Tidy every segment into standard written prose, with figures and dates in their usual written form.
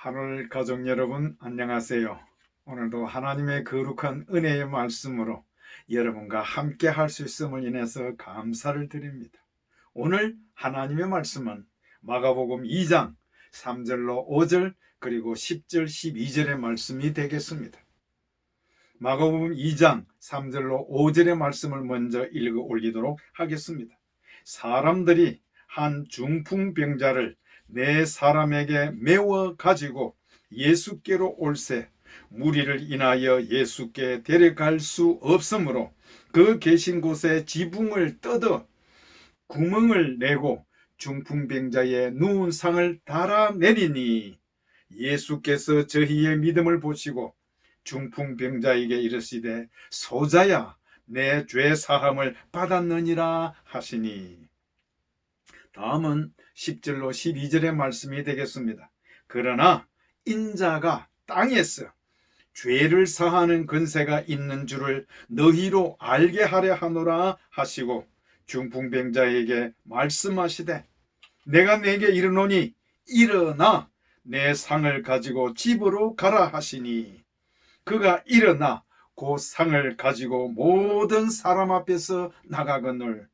하늘 가족 여러분 안녕하세요. 오늘도 하나님의 거룩한 은혜의 말씀으로 여러분과 함께 할 수 있음을 인해서 감사를 드립니다. 오늘 하나님의 말씀은 마가복음 2장 3절로 5절 그리고 10절 12절의 말씀이 되겠습니다. 마가복음 2장 3절로 5절의 말씀을 먼저 읽어 올리도록 하겠습니다. 사람들이 한 중풍병자를 네 사람에게 메워 가지고 예수께로 올세 무리를 인하여 예수께 데려갈 수 없으므로 그 계신 곳에 지붕을 뜯어 구멍을 내고 중풍병자의 누운 상을 달아내리니 예수께서 저희의 믿음을 보시고 중풍병자에게 이르시되 소자야 내 죄 사함을 받았느니라 하시니. 다음은 10절로 12절의 말씀이 되겠습니다. 그러나 인자가 땅에서 죄를 사하는 권세가 있는 줄을 너희로 알게 하려 하노라 하시고 중풍병자에게 말씀하시되 내가 네게 이르노니 일어나 내 상을 가지고 집으로 가라 하시니 그가 일어나 그 상을 가지고 모든 사람 앞에서 나가거늘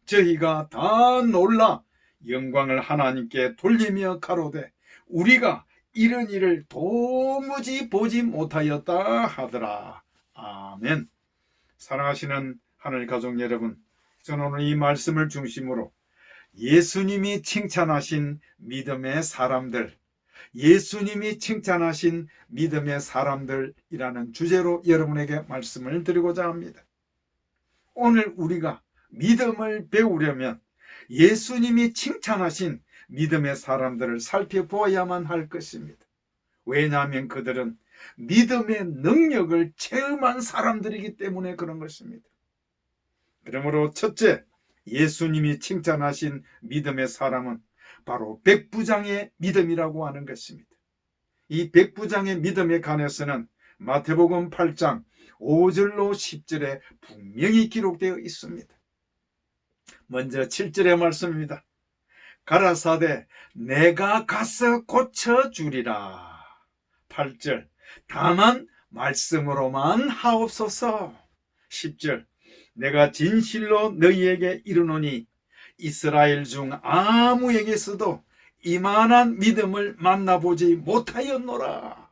저희가 다 놀라 영광을 하나님께 돌리며 가로되 우리가 이런 일을 도무지 보지 못하였다 하더라. 아멘. 사랑하시는 하늘 가족 여러분, 저는 오늘 이 말씀을 중심으로 예수님이 칭찬하신 믿음의 사람들, 예수님이 칭찬하신 믿음의 사람들이라는 주제로 여러분에게 말씀을 드리고자 합니다. 오늘 우리가 믿음을 배우려면 예수님이 칭찬하신 믿음의 사람들을 살펴보아야만 할 것입니다. 왜냐하면 그들은 믿음의 능력을 체험한 사람들이기 때문에 그런 것입니다. 그러므로 첫째, 예수님이 칭찬하신 믿음의 사람은 바로 백부장의 믿음이라고 하는 것입니다. 이 백부장의 믿음에 관해서는 마태복음 8장 5절로 10절에 분명히 기록되어 있습니다. 먼저 7절의 말씀입니다. 가라사대 내가 가서 고쳐주리라. 8절 다만 말씀으로만 하옵소서. 10절 내가 진실로 너희에게 이르노니 이스라엘 중 아무에게서도 이만한 믿음을 만나보지 못하였노라.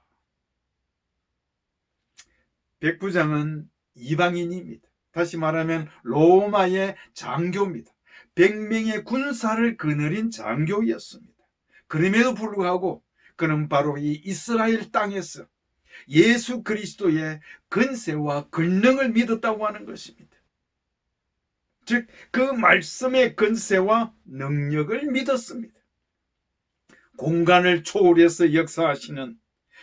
백부장은 이방인입니다. 다시 말하면 로마의 장교입니다. 100명의 군사를 거느린 장교였습니다. 그럼에도 불구하고 그는 바로 이 이스라엘 땅에서 예수 그리스도의 권세와 권능을 믿었다고 하는 것입니다. 즉, 그 말씀의 권세와 능력을 믿었습니다. 공간을 초월해서 역사하시는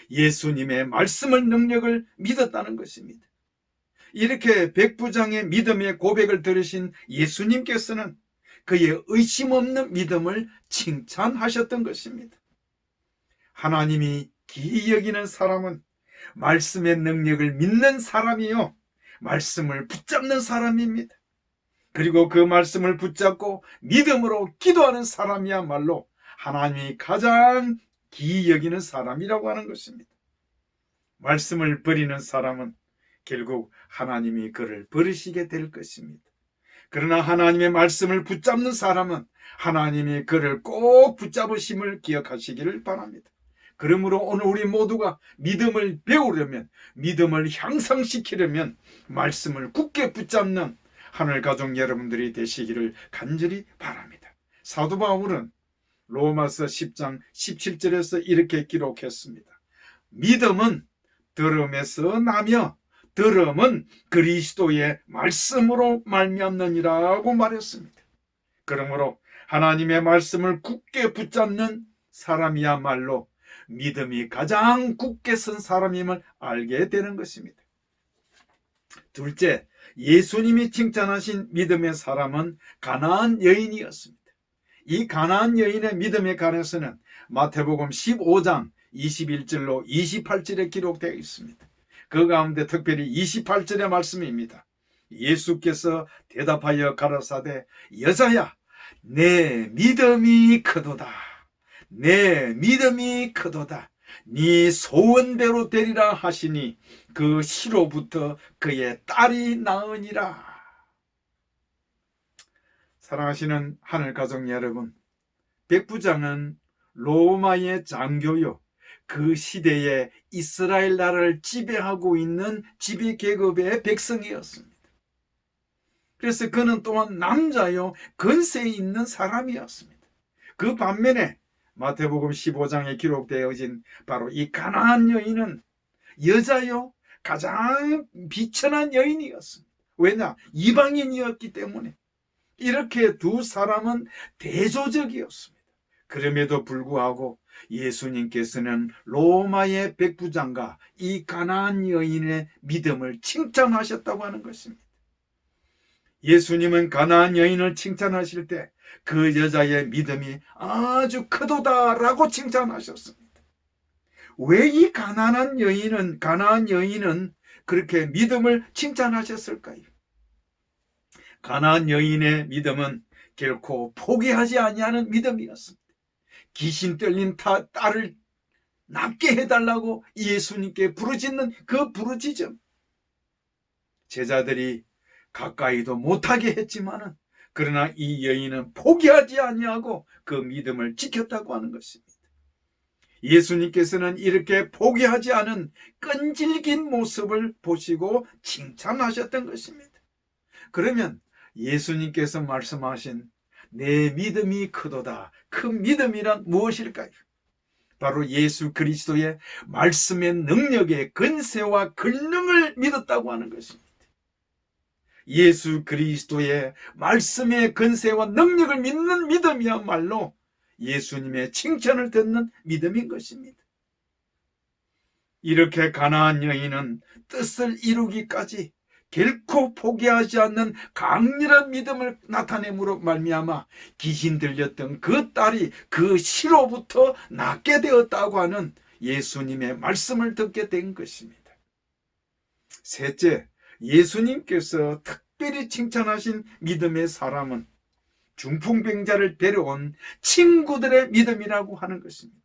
예수님의 말씀을 능력을 믿었다는 것입니다. 이렇게 백부장의 믿음의 고백을 들으신 예수님께서는 그의 의심 없는 믿음을 칭찬하셨던 것입니다. 하나님이 기이 여기는 사람은 말씀의 능력을 믿는 사람이요, 말씀을 붙잡는 사람입니다. 그리고 그 말씀을 붙잡고 믿음으로 기도하는 사람이야말로 하나님이 가장 기이 여기는 사람이라고 하는 것입니다. 말씀을 버리는 사람은 결국 하나님이 그를 버리시게 될 것입니다. 그러나 하나님의 말씀을 붙잡는 사람은 하나님이 그를 꼭 붙잡으심을 기억하시기를 바랍니다. 그러므로 오늘 우리 모두가 믿음을 배우려면, 믿음을 향상시키려면 말씀을 굳게 붙잡는 하늘 가족 여러분들이 되시기를 간절히 바랍니다. 사도 바울은 로마서 10장 17절에서 이렇게 기록했습니다. 믿음은 들음에서 나며 들음은 그리스도의 말씀으로 말미암느니라고 말했습니다. 그러므로 하나님의 말씀을 굳게 붙잡는 사람이야말로 믿음이 가장 굳게 선 사람임을 알게 되는 것입니다. 둘째, 예수님이 칭찬하신 믿음의 사람은 가나안 여인이었습니다. 이 가나안 여인의 믿음에 관해서는 마태복음 15장 21절로 28절에 기록되어 있습니다. 그 가운데 특별히 28절의 말씀입니다. 예수께서 대답하여 가라사대 여자야 내 믿음이 크도다. 내 믿음이 크도다. 네 소원대로 되리라 하시니 그 시로부터 그의 딸이 나으니라. 사랑하시는 하늘가족 여러분, 백부장은 로마의 장교요, 그 시대에 이스라엘 나라를 지배하고 있는 지배계급의 백성이었습니다. 그래서 그는 또한 남자요, 권세 있는 사람이었습니다. 그 반면에 마태복음 15장에 기록되어진 바로 이 가나안 여인은 여자요, 가장 비천한 여인이었습니다. 왜냐? 이방인이었기 때문에. 이렇게 두 사람은 대조적이었습니다. 그럼에도 불구하고 예수님께서는 로마의 백부장과 이 가나안 여인의 믿음을 칭찬하셨다고 하는 것입니다. 예수님은 가나안 여인을 칭찬하실 때 그 여자의 믿음이 아주 크도다라고 칭찬하셨습니다. 왜 이 가나안 여인은 그렇게 믿음을 칭찬하셨을까요? 가나안 여인의 믿음은 결코 포기하지 아니하는 믿음이었습니다. 귀신 들린 딸을 낫게 해달라고 예수님께 부르짖는 그 부르짖음, 제자들이 가까이도 못하게 했지만은 그러나 이 여인은 포기하지 아니하고 그 믿음을 지켰다고 하는 것입니다. 예수님께서는 이렇게 포기하지 않은 끈질긴 모습을 보시고 칭찬하셨던 것입니다. 그러면 예수님께서 말씀하신 내 믿음이 크도다, 그 믿음이란 무엇일까요? 바로 예수 그리스도의 말씀의 능력의 근세와 권능을 믿었다고 하는 것입니다. 예수 그리스도의 말씀의 근세와 능력을 믿는 믿음이야말로 예수님의 칭찬을 듣는 믿음인 것입니다. 이렇게 가나안 여인은 뜻을 이루기까지 결코 포기하지 않는 강렬한 믿음을 나타냄으로 말미암아 귀신 들렸던 그 딸이 그 시로부터 낫게 되었다고 하는 예수님의 말씀을 듣게 된 것입니다. 셋째, 예수님께서 특별히 칭찬하신 믿음의 사람은 중풍병자를 데려온 친구들의 믿음이라고 하는 것입니다.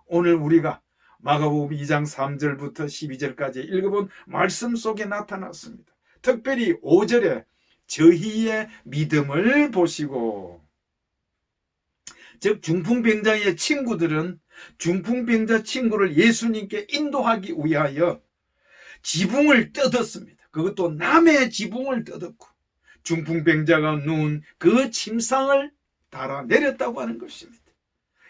오늘 우리가 마가복음 2장 3절부터 12절까지 읽어본 말씀 속에 나타났습니다. 특별히 5절에 저희의 믿음을 보시고, 즉 중풍병자의 친구들은 중풍병자 친구를 예수님께 인도하기 위하여 지붕을 뜯었습니다. 그것도 남의 지붕을 뜯었고 중풍병자가 누운 그 침상을 달아내렸다고 하는 것입니다.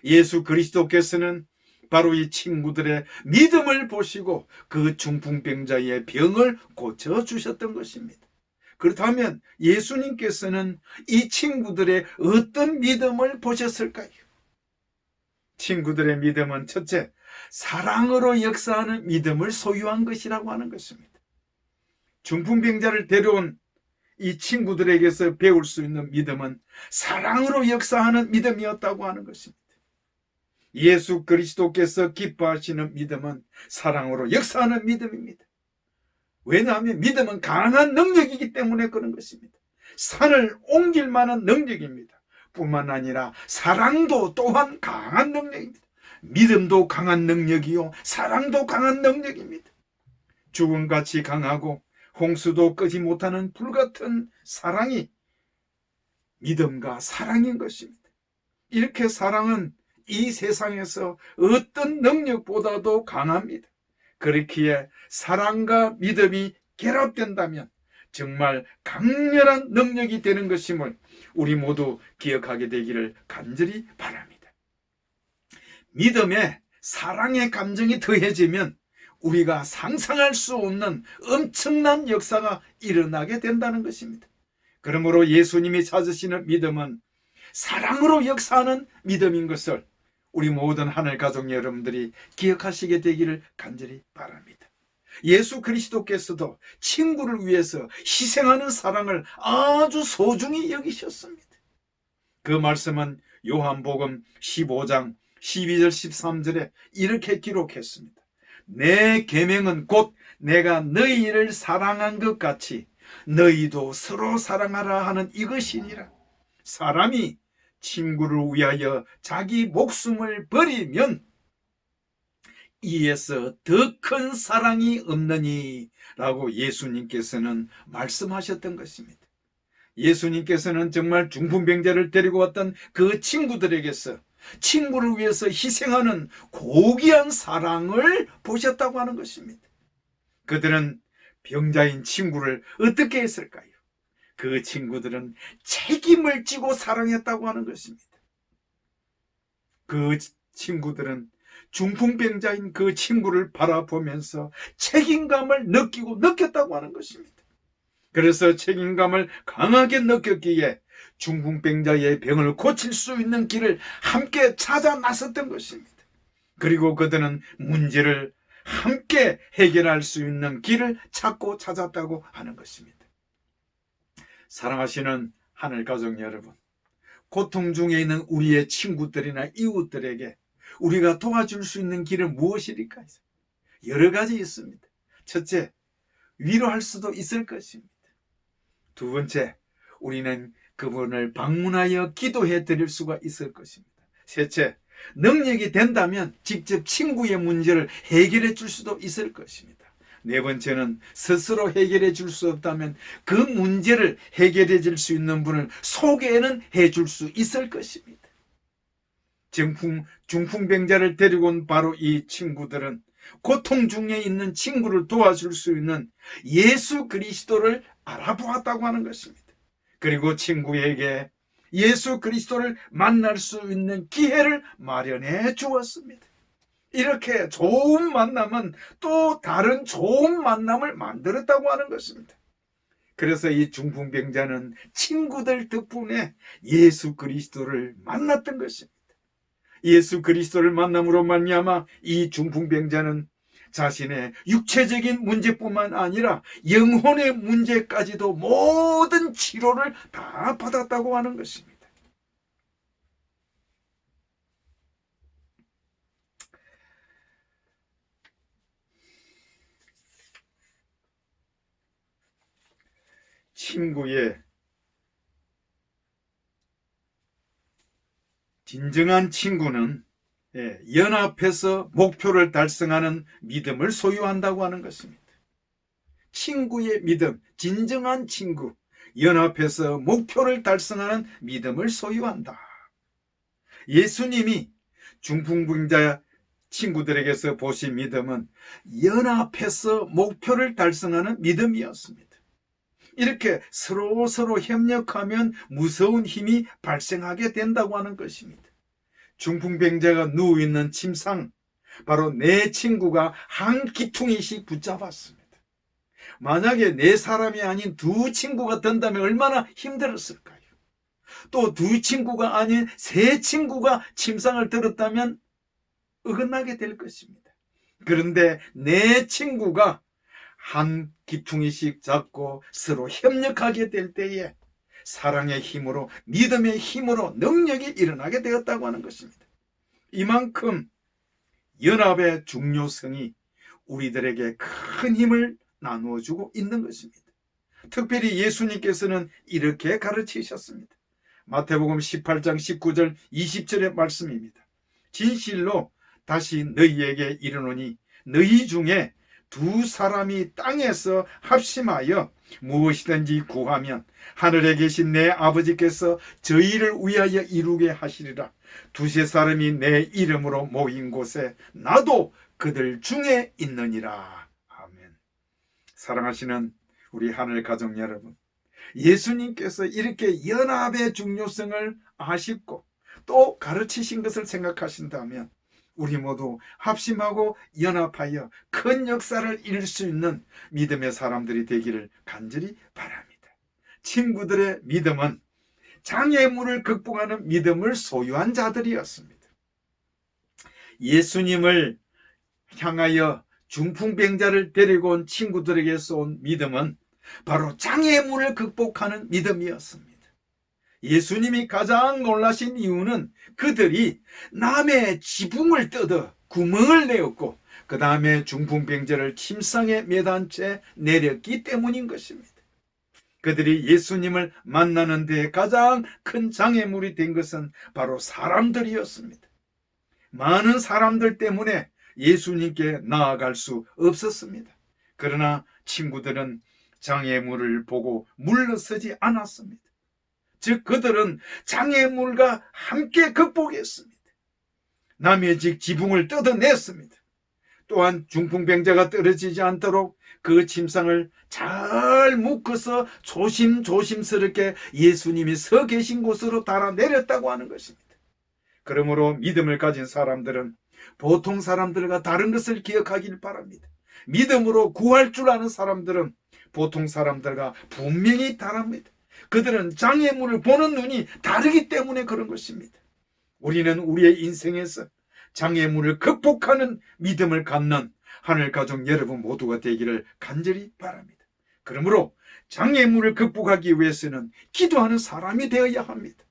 예수 그리스도께서는 바로 이 친구들의 믿음을 보시고 그 중풍병자의 병을 고쳐주셨던 것입니다. 그렇다면 예수님께서는 이 친구들의 어떤 믿음을 보셨을까요? 친구들의 믿음은 첫째, 사랑으로 역사하는 믿음을 소유한 것이라고 하는 것입니다. 중풍병자를 데려온 이 친구들에게서 배울 수 있는 믿음은 사랑으로 역사하는 믿음이었다고 하는 것입니다. 예수 그리스도께서 기뻐하시는 믿음은 사랑으로 역사하는 믿음입니다. 왜냐하면 믿음은 강한 능력이기 때문에 그런 것입니다. 산을 옮길 만한 능력입니다. 뿐만 아니라 사랑도 또한 강한 능력입니다. 믿음도 강한 능력이요, 사랑도 강한 능력입니다. 죽음같이 강하고 홍수도 끄지 못하는 불같은 사랑이 믿음과 사랑인 것입니다. 이렇게 사랑은 이 세상에서 어떤 능력보다도 강합니다. 그렇기에 사랑과 믿음이 결합된다면 정말 강렬한 능력이 되는 것임을 우리 모두 기억하게 되기를 간절히 바랍니다. 믿음에 사랑의 감정이 더해지면 우리가 상상할 수 없는 엄청난 역사가 일어나게 된다는 것입니다. 그러므로 예수님이 찾으시는 믿음은 사랑으로 역사하는 믿음인 것을 우리 모든 하늘 가족 여러분들이 기억하시게 되기를 간절히 바랍니다. 예수 그리스도께서도 친구를 위해서 희생하는 사랑을 아주 소중히 여기셨습니다. 그 말씀은 요한복음 15장 12절 13절에 이렇게 기록했습니다. 내 계명은 곧 내가 너희를 사랑한 것 같이 너희도 서로 사랑하라 하는 이것이니라. 사람이 친구를 위하여 자기 목숨을 버리면 이에서 더 큰 사랑이 없느니 라고 예수님께서는 말씀하셨던 것입니다. 예수님께서는 정말 중풍병자를 데리고 왔던 그 친구들에게서 친구를 위해서 희생하는 고귀한 사랑을 보셨다고 하는 것입니다. 그들은 병자인 친구를 어떻게 했을까요? 그 친구들은 책임을 지고 사랑했다고 하는 것입니다. 그 친구들은 중풍병자인 그 친구를 바라보면서 책임감을 느꼈다고 하는 것입니다. 그래서 책임감을 강하게 느꼈기에 중풍병자의 병을 고칠 수 있는 길을 함께 찾아 나섰던 것입니다. 그리고 그들은 문제를 함께 해결할 수 있는 길을 찾고 찾았다고 하는 것입니다. 사랑하시는 하늘가족 여러분, 고통 중에 있는 우리의 친구들이나 이웃들에게 우리가 도와줄 수 있는 길은 무엇일까요? 여러 가지 있습니다. 첫째, 위로할 수도 있을 것입니다. 두 번째, 우리는 그분을 방문하여 기도해 드릴 수가 있을 것입니다. 셋째, 능력이 된다면 직접 친구의 문제를 해결해 줄 수도 있을 것입니다. 네 번째는 스스로 해결해 줄 수 없다면 그 문제를 해결해 줄 수 있는 분을 소개는 해 줄 수 있을 것입니다. 중풍병자를 데리고 온 바로 이 친구들은 고통 중에 있는 친구를 도와줄 수 있는 예수 그리스도를 알아보았다고 하는 것입니다. 그리고 친구에게 예수 그리스도를 만날 수 있는 기회를 마련해 주었습니다. 이렇게 좋은 만남은 또 다른 좋은 만남을 만들었다고 하는 것입니다. 그래서 이 중풍병자는 친구들 덕분에 예수 그리스도를 만났던 것입니다. 예수 그리스도를 만남으로 말미암아 이 중풍병자는 자신의 육체적인 문제뿐만 아니라 영혼의 문제까지도 모든 치료를 다 받았다고 하는 것입니다. 진정한 친구는 연합해서 목표를 달성하는 믿음을 소유한다고 하는 것입니다. 친구의 믿음, 진정한 친구, 연합해서 목표를 달성하는 믿음을 소유한다. 예수님이 중풍병자 친구들에게서 보신 믿음은 연합해서 목표를 달성하는 믿음이었습니다. 이렇게 서로 협력하면 무서운 힘이 발생하게 된다고 하는 것입니다. 중풍병자가 누워있는 침상, 바로 내 친구가 한 기퉁이씩 붙잡았습니다. 만약에 네 사람이 아닌 두 친구가 든다면 얼마나 힘들었을까요? 또 두 친구가 아닌 세 친구가 침상을 들었다면 어긋나게 될 것입니다. 그런데 내 친구가 한 기퉁이씩 잡고 서로 협력하게 될 때에 사랑의 힘으로, 믿음의 힘으로 능력이 일어나게 되었다고 하는 것입니다. 이만큼 연합의 중요성이 우리들에게 큰 힘을 나누어주고 있는 것입니다. 특별히 예수님께서는 이렇게 가르치셨습니다. 마태복음 18장 19절 20절의 말씀입니다. 진실로 다시 너희에게 이르노니 너희 중에 두 사람이 땅에서 합심하여 무엇이든지 구하면 하늘에 계신 내 아버지께서 저희를 위하여 이루게 하시리라. 두세 사람이 내 이름으로 모인 곳에 나도 그들 중에 있느니라. 아멘. 사랑하시는 우리 하늘 가족 여러분, 예수님께서 이렇게 연합의 중요성을 아시고 또 가르치신 것을 생각하신다면 우리 모두 합심하고 연합하여 큰 역사를 이룰 수 있는 믿음의 사람들이 되기를 간절히 바랍니다. 친구들의 믿음은 장애물을 극복하는 믿음을 소유한 자들이었습니다. 예수님을 향하여 중풍병자를 데리고 온 친구들에게서 온 믿음은 바로 장애물을 극복하는 믿음이었습니다. 예수님이 가장 놀라신 이유는 그들이 남의 지붕을 뜯어 구멍을 내었고 그 다음에 중풍병자를 침상에 매단 채 내렸기 때문인 것입니다. 그들이 예수님을 만나는 데 가장 큰 장애물이 된 것은 바로 사람들이었습니다. 많은 사람들 때문에 예수님께 나아갈 수 없었습니다. 그러나 친구들은 장애물을 보고 물러서지 않았습니다. 즉 그들은 장애물과 함께 극복했습니다. 남의 집 지붕을 뜯어냈습니다. 또한 중풍병자가 떨어지지 않도록 그 침상을 잘 묶어서 조심스럽게 예수님이 서 계신 곳으로 달아내렸다고 하는 것입니다. 그러므로 믿음을 가진 사람들은 보통 사람들과 다른 것을 기억하길 바랍니다. 믿음으로 구할 줄 아는 사람들은 보통 사람들과 분명히 다릅니다. 그들은 장애물을 보는 눈이 다르기 때문에 그런 것입니다. 우리는 우리의 인생에서 장애물을 극복하는 믿음을 갖는 하늘가족 여러분 모두가 되기를 간절히 바랍니다. 그러므로 장애물을 극복하기 위해서는 기도하는 사람이 되어야 합니다.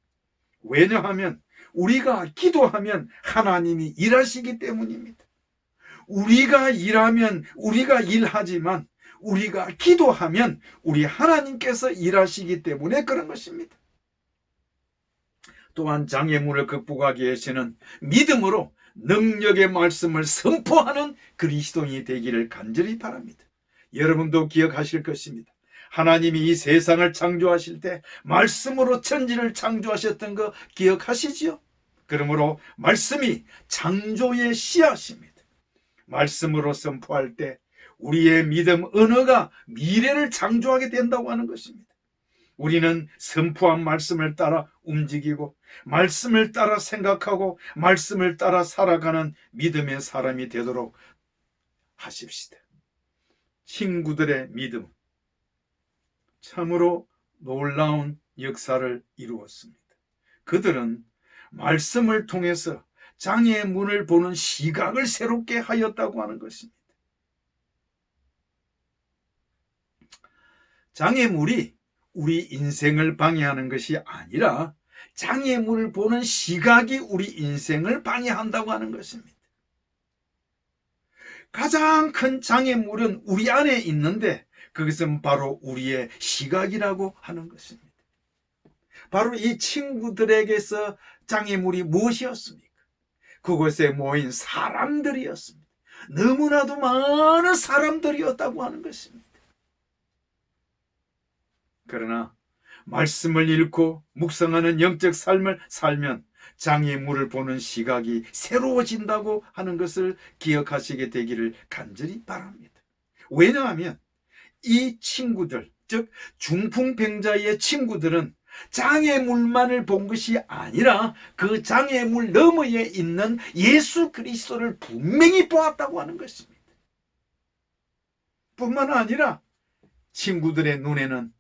왜냐하면 우리가 기도하면 하나님이 일하시기 때문입니다. 우리가 일하지만 우리가 기도하면 우리 하나님께서 일하시기 때문에 그런 것입니다. 또한 장애물을 극복하기 위해서는 믿음으로 능력의 말씀을 선포하는 그리스도인이 되기를 간절히 바랍니다. 여러분도 기억하실 것입니다. 하나님이 이 세상을 창조하실 때 말씀으로 천지를 창조하셨던 거 기억하시지요? 그러므로 말씀이 창조의 씨앗입니다. 말씀으로 선포할 때 우리의 믿음 언어가 미래를 창조하게 된다고 하는 것입니다. 우리는 선포한 말씀을 따라 움직이고 말씀을 따라 생각하고 말씀을 따라 살아가는 믿음의 사람이 되도록 하십시다. 친구들의 믿음 참으로 놀라운 역사를 이루었습니다. 그들은 말씀을 통해서 장애의 문을 보는 시각을 새롭게 하였다고 하는 것입니다. 장애물이 우리 인생을 방해하는 것이 아니라 장애물을 보는 시각이 우리 인생을 방해한다고 하는 것입니다. 가장 큰 장애물은 우리 안에 있는데 그것은 바로 우리의 시각이라고 하는 것입니다. 바로 이 친구들에게서 장애물이 무엇이었습니까? 그곳에 모인 사람들이었습니다. 너무나도 많은 사람들이었다고 하는 것입니다. 그러나 말씀을 읽고 묵상하는 영적 삶을 살면 장애물을 보는 시각이 새로워진다고 하는 것을 기억하시게 되기를 간절히 바랍니다. 왜냐하면 이 친구들, 즉 중풍병자의 친구들은 장애물만을 본 것이 아니라 그 장애물 너머에 있는 예수 그리스도를 분명히 보았다고 하는 것입니다. 뿐만 아니라 친구들의 눈에는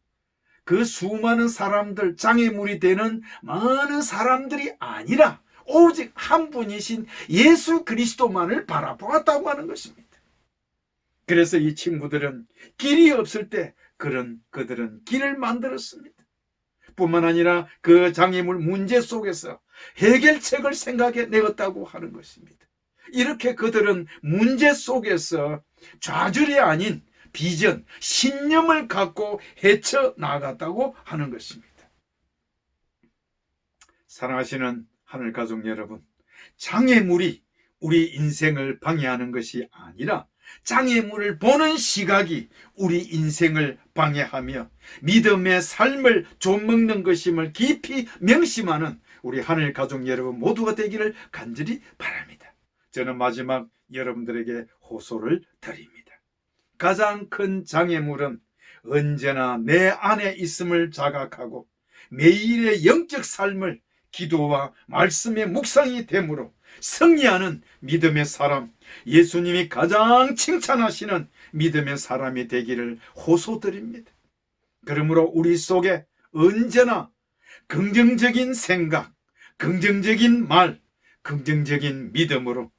그 수많은 사람들, 장애물이 되는 많은 사람들이 아니라 오직 한 분이신 예수 그리스도만을 바라보았다고 하는 것입니다. 그래서 이 친구들은 길이 없을 때 그들은 길을 만들었습니다. 뿐만 아니라 그 장애물 문제 속에서 해결책을 생각해 내었다고 하는 것입니다. 이렇게 그들은 문제 속에서 좌절이 아닌 비전, 신념을 갖고 헤쳐나갔다고 하는 것입니다. 사랑하시는 하늘가족 여러분, 장애물이 우리 인생을 방해하는 것이 아니라 장애물을 보는 시각이 우리 인생을 방해하며 믿음의 삶을 좀먹는 것임을 깊이 명심하는 우리 하늘가족 여러분 모두가 되기를 간절히 바랍니다. 저는 마지막 여러분들에게 호소를 드립니다. 가장 큰 장애물은 언제나 내 안에 있음을 자각하고 매일의 영적 삶을 기도와 말씀의 묵상이 되므로 승리하는 믿음의 사람, 예수님이 가장 칭찬하시는 믿음의 사람이 되기를 호소드립니다. 그러므로 우리 속에 언제나 긍정적인 생각, 긍정적인 말, 긍정적인 믿음으로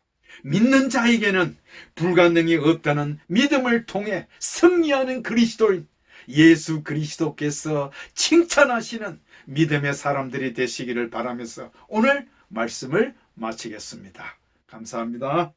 믿는 자에게는 불가능이 없다는 믿음을 통해 승리하는 그리스도인 예수 그리스도께서 칭찬하시는 믿음의 사람들이 되시기를 바라면서 오늘 말씀을 마치겠습니다. 감사합니다.